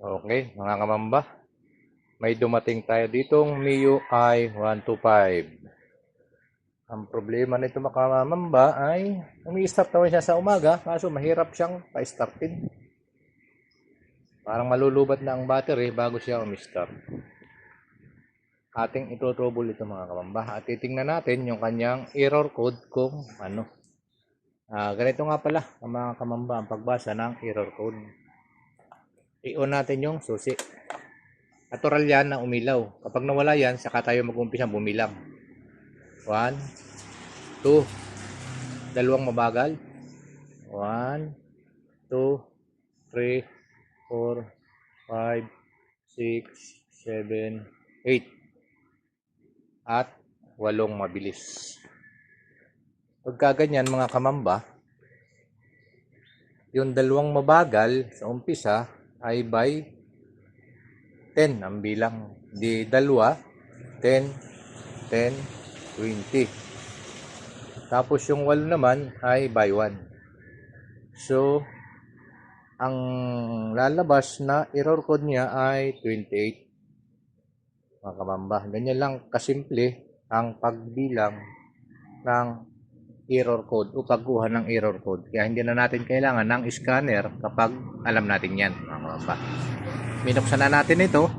Okay, mga kamamba, may dumating tayo ditong MIUI 125. Ang problema nito mga kamamba ay umi-start naman siya sa umaga, kaso mahirap siyang pa-startin. Parang malulubat na ang battery bago siya umi-start. Ating ito-trouble ito mga kamamba at titingnan natin yung kanyang error code kung ano. Ganito nga pala mga kamamba ang pagbasa ng error code. I-on natin yung susi. Natural yan na umilaw. Kapag nawala yan, saka tayo mag-umpisa bumilang. 1, 2, dalawang mabagal. 1, 2, 3, 4, 5, 6, 7, 8. At 8 mabilis. Pagka ganyan mga kamamba, yung dalawang mabagal sa umpisa ay by 10 ang bilang. Di dalawa, 10, 10, 20. Tapos yung 8 naman ay by 1. So, ang lalabas na error code niya ay 28. Mga kamamba, ganyan lang kasimple ang pagbilang ng error code o pagkuha ng error code. Kaya hindi na natin kailangan ng scanner kapag alam natin yan, mga kamamba. Binuksan na natin ito.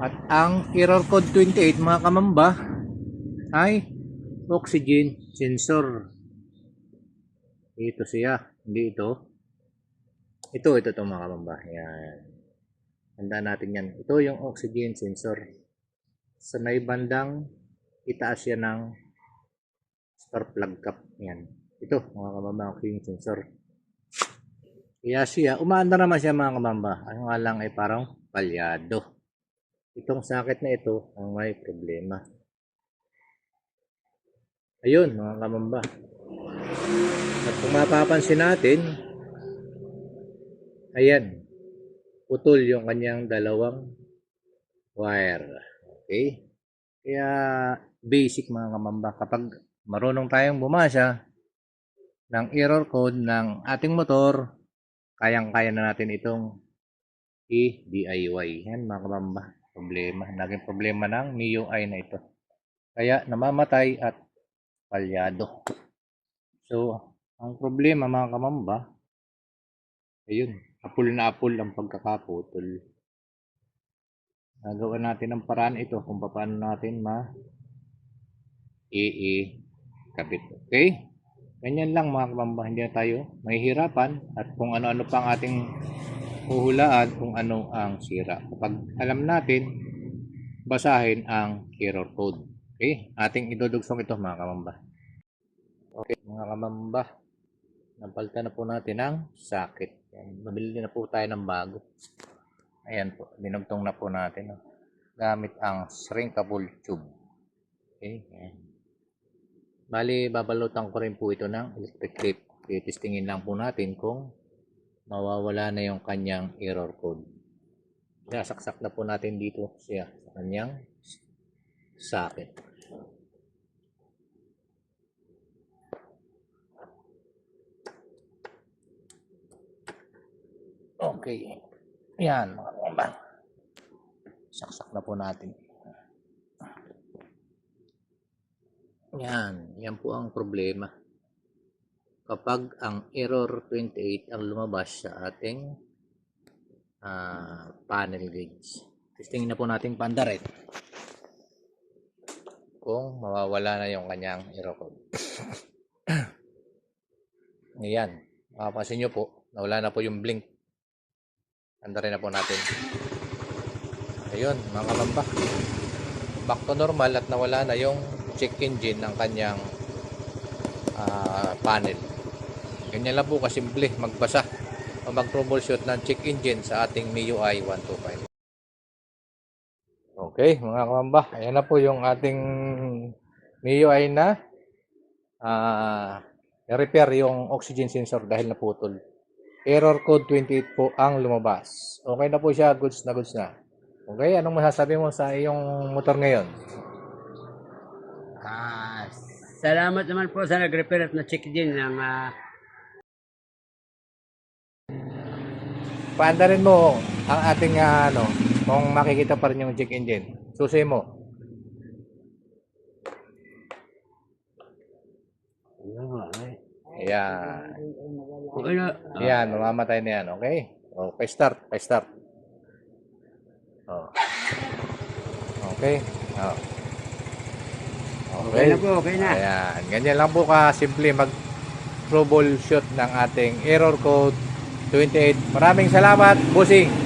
At ang error code 28 mga kamamba ay oxygen sensor. Ito siya, hindi ito. Ito mga kamamba. Yan. Tandaan natin yan. Ito yung oxygen sensor. Sa may bandang itaas yan ng spark plug cap. Yan. Ito mga kamamba, oxygen sensor. Kaya siya, umaanda naman siya mga kamamba. Ang nga lang ay parang palyado. Itong sakit na ito ang may problema. Ayun mga kamamba. At kung mapapansin natin, ayan, putol yung kanyang dalawang wire. Okay? Kaya basic mga kamamba, kapag marunong tayong bumasa ng error code ng ating motor, kayang-kaya na natin itong i-DIY. Yan mga kamamba, problema. Naging problema ng MIUI na ito. Kaya namamatay at palyado. So, ang problema mga kamamba, ayun, apul na apul ang pagkakaputol. Nagawa natin ang paraan ito kung paano natin i-kabit. Okay? Ganyan lang mga kamamba, hindi na tayo mahihirapan at kung ano-ano pang ating huhulaan kung ano ang sira. Kapag alam natin, basahin ang error code. Okay? Ating idudugsong ito mga kamamba. Okay, mga kamamba, napalitan na po natin ang socket. Yan, mabili na po tayo ng bago. Ayan po, dinugtong na po natin. Gamit ang shrinkable tube. Okay, ayan. Bali, babalutan ko rin po ito ng electric tape. Testingin lang po natin kung mawawala na yung kanyang error code. Sasaksak na po natin dito siya sa kanyang socket. Okay. Yan mga kamamba. Saksak na po natin. Yan po ang problema. Kapag ang error 28 ang lumabas sa ating panel gauge. Testingin na po natin pandaret kung mawawala na yung kanyang error code. Ayan. Makapansin nyo po, nawala na po yung blink. Pandarin na po natin. Ayun, mga kamamba. Back to normal at nawala na yung check engine ng kanyang panel. Ganyan lang po kasimple magbasa o mag-troubleshoot ng check engine sa ating MIUI 125. Okay, mga kamamba, ayan na po yung ating MIUI na repair yung oxygen sensor dahil naputol. Error code 28 po ang lumabas. Okay na po siya, goods na goods na. Okay, anong masasabi mo sa iyong motor ngayon? Ah, Salamat naman po sa nag-repair at na-check din ng paandarin mo ang ating kung makikita pa rin yung check engine. Susi mo. Ayan. Okay na. Ayan, mamamatay na yan. Okay? Okay, start. Start. Oh. Okay. Oh. Okay na po, okay na. Ayan. Ganyan lang po simple mag-troubleshoot ng ating error code 28. Maraming salamat, bossing.